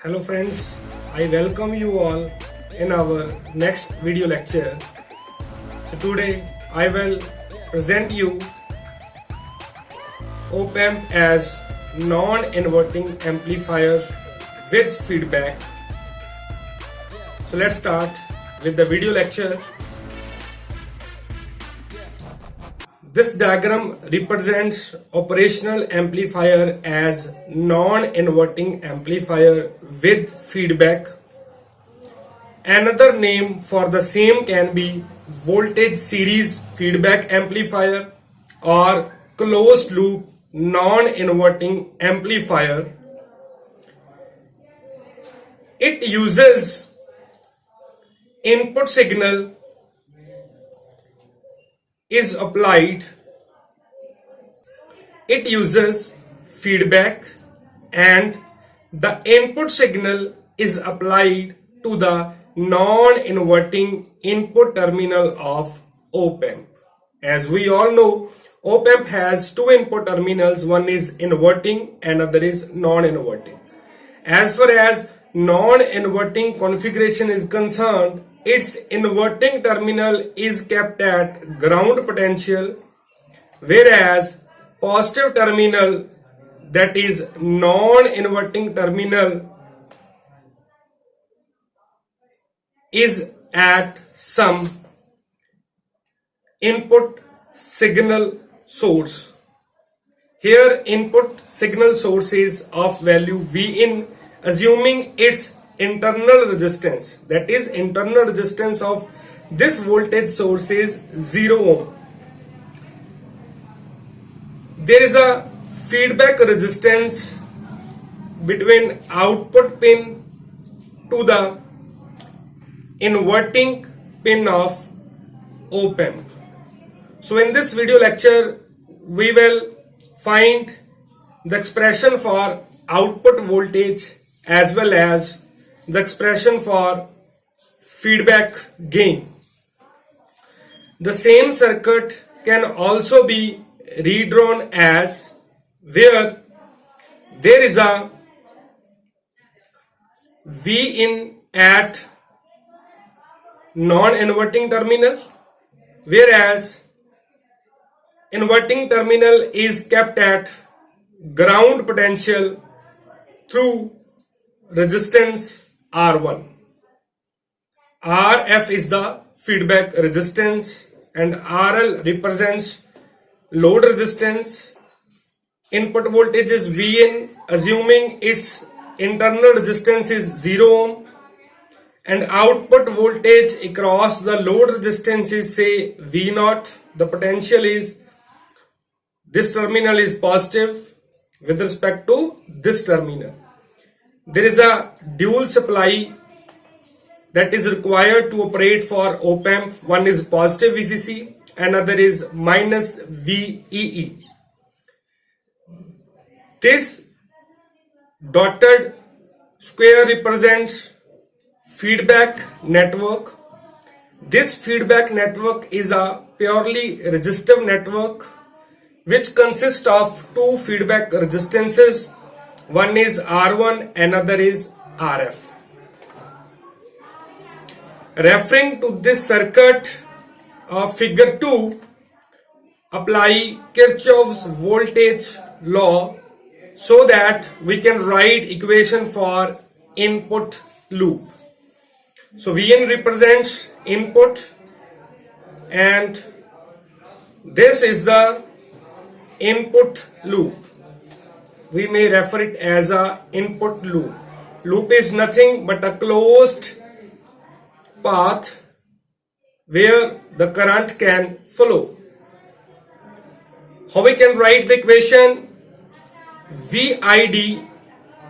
Hello friends, I welcome you all in our next video lecture. So today I will present you op-amp as non-inverting amplifier with feedback. So let's start with the video lecture. This diagram represents operational amplifier as non-inverting amplifier with feedback. Another name for the same can be voltage series feedback amplifier or closed loop non-inverting amplifier. It uses input signal is applied. It uses feedback and the input signal is applied to the non-inverting input terminal of op-amp. As we all know, op-amp has two input terminals, one is inverting and other is non-inverting. As far as non-inverting configuration is concerned, its inverting terminal is kept at ground potential, whereas positive terminal, that is non-inverting terminal, is at some input signal source. Here input signal source is of value Vin, assuming its internal resistance, that is internal resistance of this voltage source is 0 ohm. There is a feedback resistance between output pin to the inverting pin of op-amp. So in this video lecture we will find the expression for output voltage as well as the expression for feedback gain. The same circuit can also be redrawn as where there is a Vin at non-inverting terminal, whereas inverting terminal is kept at ground potential through resistance R1. Rf is the feedback resistance and RL represents load resistance. Input voltage is Vin, assuming its internal resistance is 0 ohm, and output voltage across the load resistance is say V0. The potential is this terminal is positive with respect to this terminal. There is a dual supply that is required to operate for op-amp. One is positive VCC, another is minus VEE. This dotted square represents feedback network. This feedback network is a purely resistive network which consists of two feedback resistances. One is R1, another is Rf. Referring to this circuit of figure 2, apply Kirchhoff's voltage law so that we can write equation for input loop. So Vn represents input and this is the input loop. We may refer it as a input loop. Loop is nothing but a closed path where the current can flow. How we can write the equation? VID,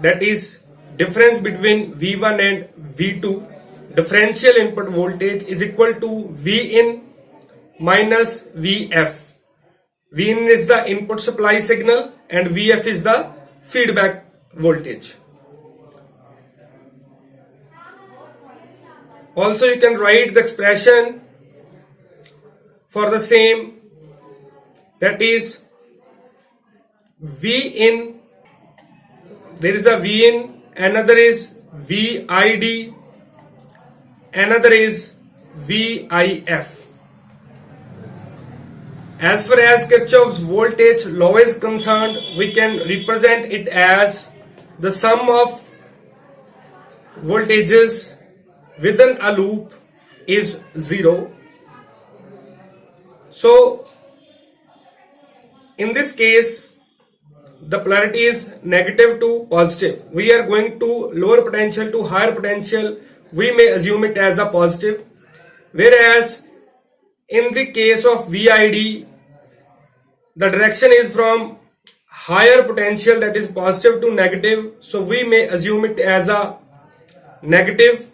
that is difference between V1 and V2, differential input voltage, is equal to Vin minus Vf. Vin is the input supply signal and Vf is the feedback voltage. Also you can write the expression for the same, that is V in, there is a V in, another is VID, another is VIF. As far as Kirchhoff's voltage law is concerned, we can represent it as the sum of voltages within a loop is 0. So in this case, the polarity is negative to positive. We are going to lower potential to higher potential. We may assume it as a positive. Whereas in the case of VID, the direction is from higher potential, that is positive to negative. So we may assume it as a negative.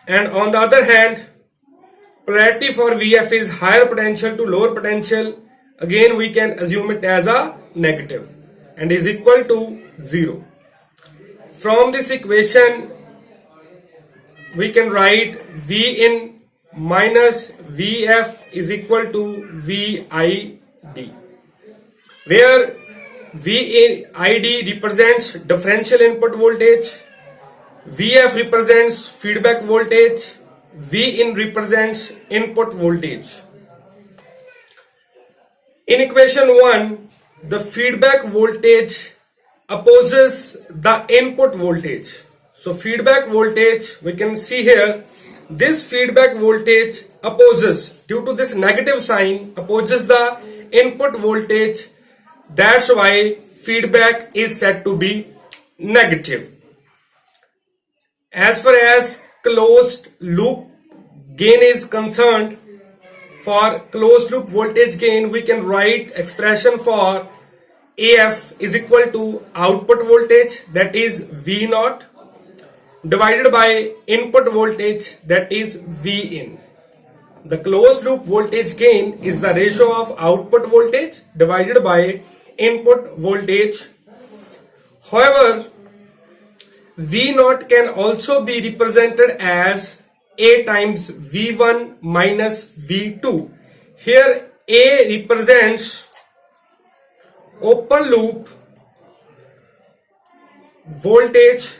And on the other hand, polarity for VF is higher potential to lower potential. Again, we can assume it as a negative and is equal to 0. From this equation, we can write V in minus VF is equal to VID, where VID represents differential input voltage, VF represents feedback voltage, Vin represents input voltage. In equation 1, the feedback voltage opposes the input voltage. So feedback voltage, we can see here, this feedback voltage opposes, due to this negative sign, opposes the input voltage. That's why feedback is said to be negative. As far as closed loop gain is concerned, for closed loop voltage gain, we can write expression for AF is equal to output voltage, that is V0, divided by input voltage, that is Vin. The closed loop voltage gain is the ratio of output voltage divided by input voltage. However, V0 can also be represented as A times V1 minus V2. Here A represents open loop voltage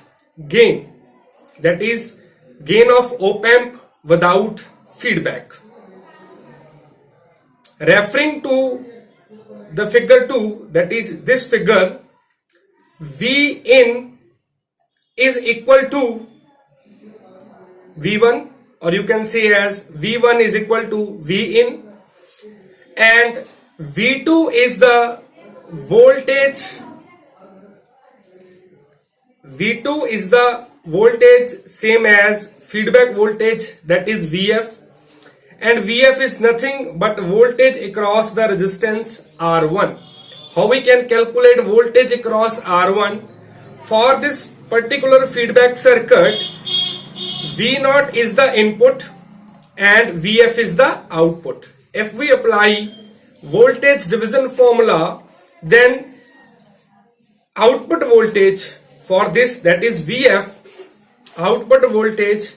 gain, that is gain of op-amp without feedback. Referring to the figure 2, that is this figure, Vin is equal to V1, or you can say as V1 is equal to Vin, and V2 is the voltage, V2 is the voltage same as feedback voltage, that is Vf, and Vf is nothing but voltage across the resistance R1. How we can calculate voltage across R1? For this particular feedback circuit, V0 is the input and Vf is the output. If we apply voltage division formula, then output voltage for this, that is Vf, output voltage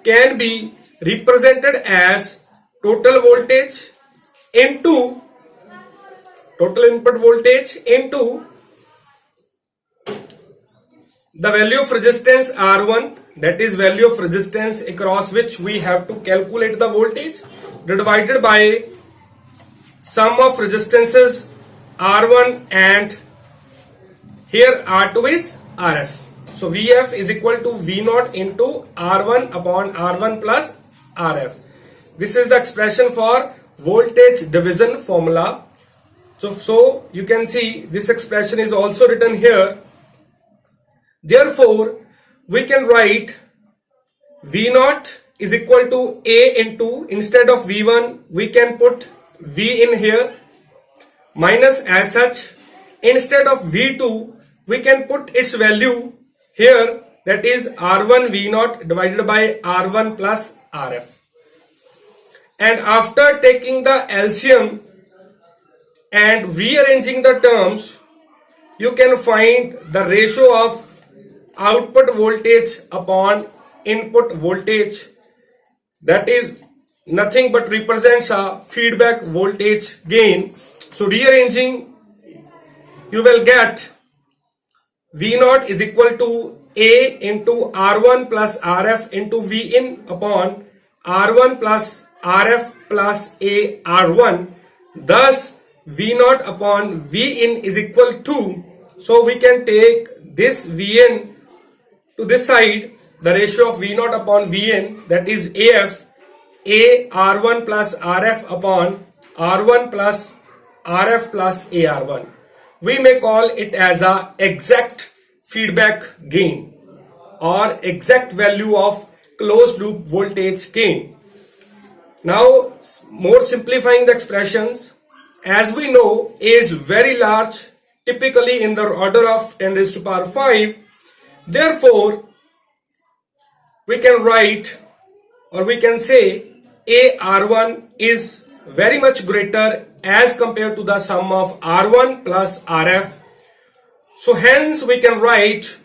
can be represented as total voltage into total input voltage into the value of resistance R1, that is value of resistance across which we have to calculate the voltage, divided by sum of resistances R1 and here R2 is RF. So Vf is equal to V0 into R1 upon R1 plus RF. This is the expression for voltage division formula. So you can see this expression is also written here. Therefore, we can write V0 is equal to A into, instead of V1, we can put V in here, minus as such, instead of V2, we can put its value here, that is R1 V0 divided by R1 plus RF. And after taking the LCM and rearranging the terms, you can find the ratio of output voltage upon input voltage, that is nothing but represents a feedback voltage gain. So rearranging, you will get V0 is equal to A into R1 plus RF into V in upon R1 plus RF plus A R1. Thus, V0 upon V in is equal to, so we can take this Vn to this side, the ratio of V0 upon Vn, that is AF, A R1 plus RF upon R1 plus RF plus AR1. We may call it as a exact feedback gain or exact value of closed loop voltage gain. Now, more simplifying the expressions, as we know A is very large, typically in the order of 10 raised to power 5. Therefore, we can write, or we can say, AR1 is very much greater as compared to the sum of R1 plus RF. So hence we can write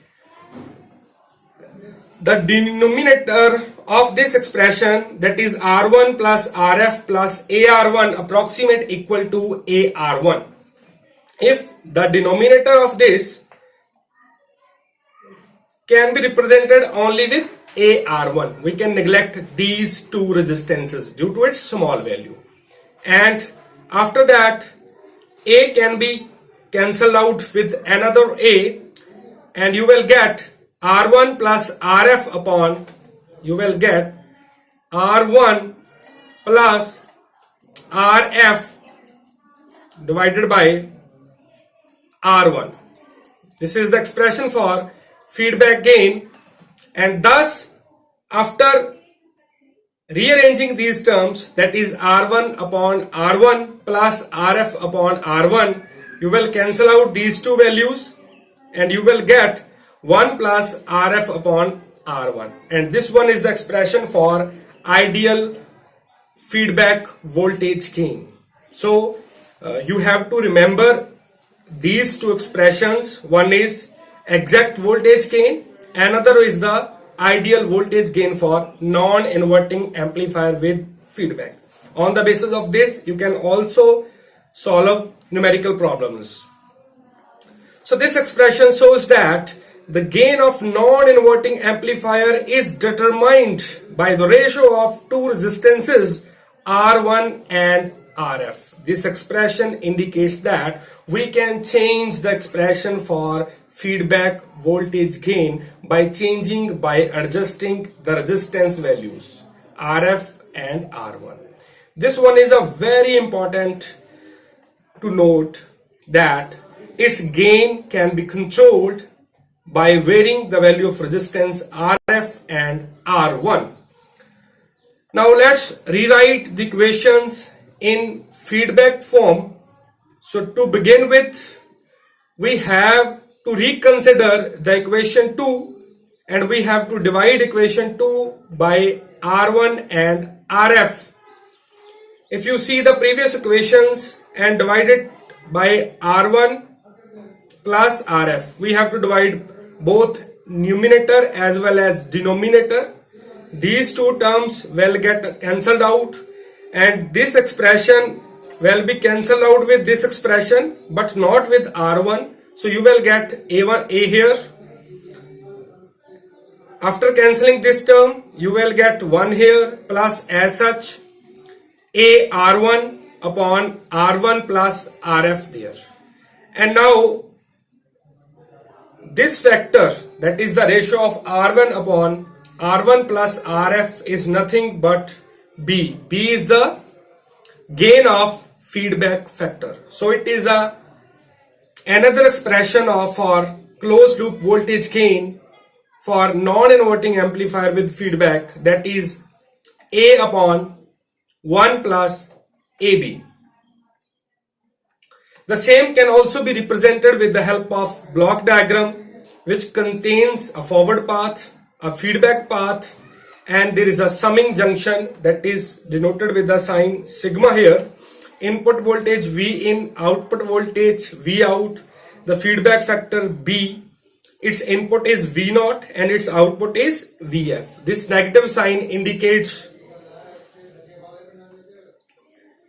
the denominator of this expression, that is R1 plus RF plus AR1 approximate equal to AR1. If the denominator of this can be represented only with AR1, we can neglect these two resistances due to its small value. And after that, A can be cancelled out with another A, and you will get R1 plus RF upon, you will get R1 plus RF divided by R1. This is the expression for feedback gain, and thus after rearranging these terms, that is R1 upon R1 plus RF upon R1, you will cancel out these two values and you will get 1 plus RF upon R1, and this one is the expression for ideal feedback voltage gain. So you have to remember these two expressions. One is exact voltage gain, another is the ideal voltage gain for non-inverting amplifier with feedback. On the basis of this, you can also solve numerical problems. So this expression shows that the gain of non-inverting amplifier is determined by the ratio of two resistances R1 and RF. This expression indicates that we can change the expression for feedback voltage gain by adjusting the resistance values RF and R1. This one is a very important to note, that its gain can be controlled by varying the value of resistance RF and R1. Now let's rewrite the equations in feedback form. So to begin with, we have to reconsider the equation 2, and we have to divide equation 2 by R1 and RF. If you see the previous equations and divide it by R1 plus RF, we have to divide both numerator as well as denominator. These two terms will get cancelled out, and this expression will be cancelled out with this expression but not with R1. So you will get A1 A here. After cancelling this term, you will get 1 here plus as such A R1 upon R1 plus RF there. And now this factor, that is the ratio of R1 upon R1 plus RF, is nothing but B. B is the gain of feedback factor. So it is another expression for closed loop voltage gain for non-inverting amplifier with feedback, that is A upon 1 plus AB. The same can also be represented with the help of block diagram, which contains a forward path, a feedback path, and there is a summing junction that is denoted with the sign sigma here. Input voltage V in, output voltage V out, the feedback factor B, its input is V0 and its output is VF. This negative sign indicates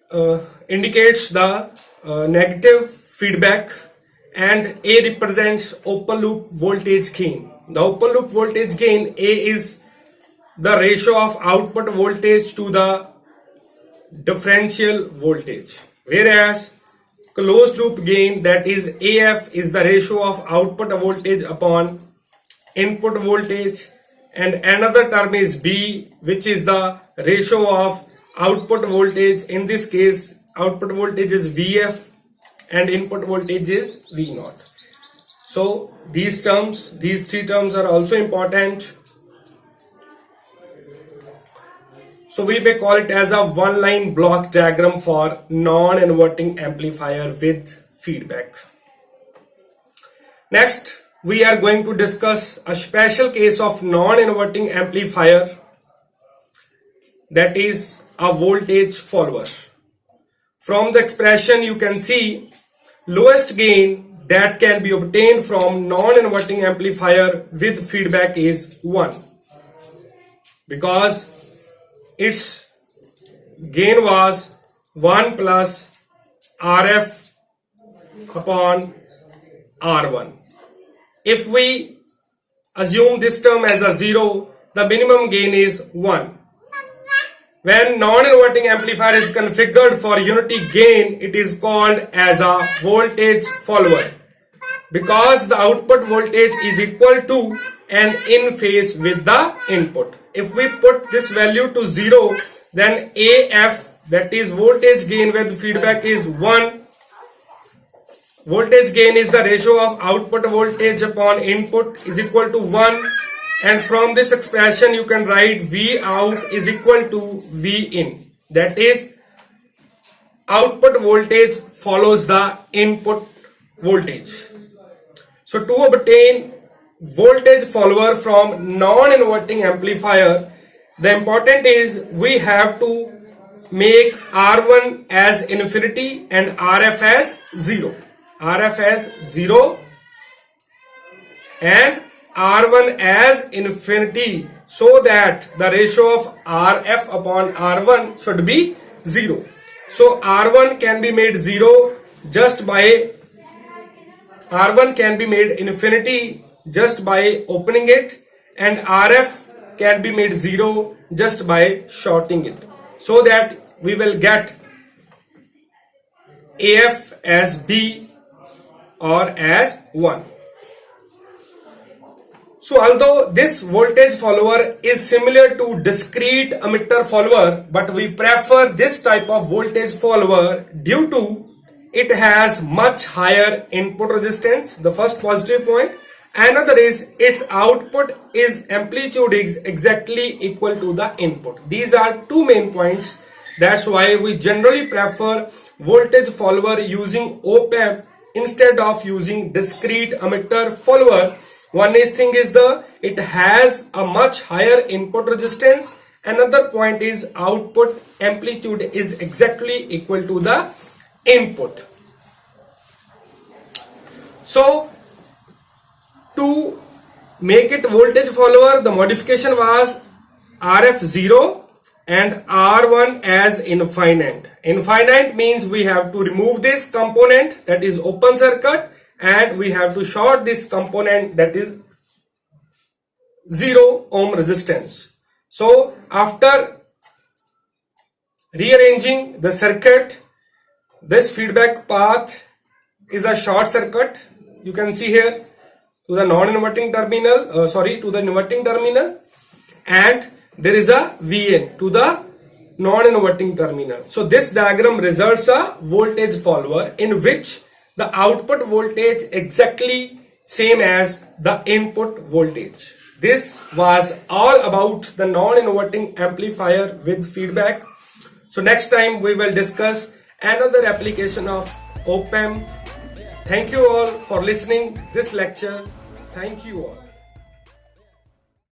the negative feedback, and A represents open loop voltage gain. The open loop voltage gain A is the ratio of output voltage to the differential voltage, whereas closed loop gain, that is AF, is the ratio of output voltage upon input voltage, and another term is B, which is the ratio of output voltage. In this case, output voltage is VF and input voltage is V0. So these three terms are also important. So we may call it as a one-line block diagram for non-inverting amplifier with feedback. Next, we are going to discuss a special case of non-inverting amplifier, that is a voltage follower. From the expression you can see lowest gain that can be obtained from non-inverting amplifier with feedback is 1, because its gain was 1 plus RF upon R1. If we assume this term as a 0, the minimum gain is 1. When non-inverting amplifier is configured for unity gain, it is called as a voltage follower, because the output voltage is equal to and in phase with the input. If we put this value to 0, then AF, that is voltage gain with feedback, is 1. Voltage gain is the ratio of output voltage upon input is equal to 1. And from this expression you can write V out is equal to V in. That is, output voltage follows the input voltage. So to obtain voltage follower from non-inverting amplifier, the important is we have to make R1 as infinity and RF as 0. RF as 0 and R1 as infinity, so that the ratio of RF upon R1 should be 0. So R1 can be made 0 just by R1 can be made infinity just by opening it, and RF can be made 0 just by shorting it, so that we will get AF as B or as 1. So although this voltage follower is similar to discrete emitter follower, but we prefer this type of voltage follower due to it has much higher input resistance, the first positive point. Another is its output is amplitude is exactly equal to the input. These are two main points. That's why we generally prefer voltage follower using op-amp instead of using discrete emitter follower. One thing is it has a much higher input resistance. Another point is output amplitude is exactly equal to the input. So to make it voltage follower, the modification was RF 0 and R1 as infinite. Infinite means we have to remove this component, that is open circuit, and we have to short this component, that is 0 ohm resistance. So after rearranging the circuit, this feedback path is a short circuit. You can see here to the non-inverting terminal, to the inverting terminal, and there is a VN to the non-inverting terminal. So this diagram results a voltage follower in which the output voltage exactly same as the input voltage. This was all about the non-inverting amplifier with feedback. So next time we will discuss another application of op-amp. Thank you all for listening this lecture. Thank you all.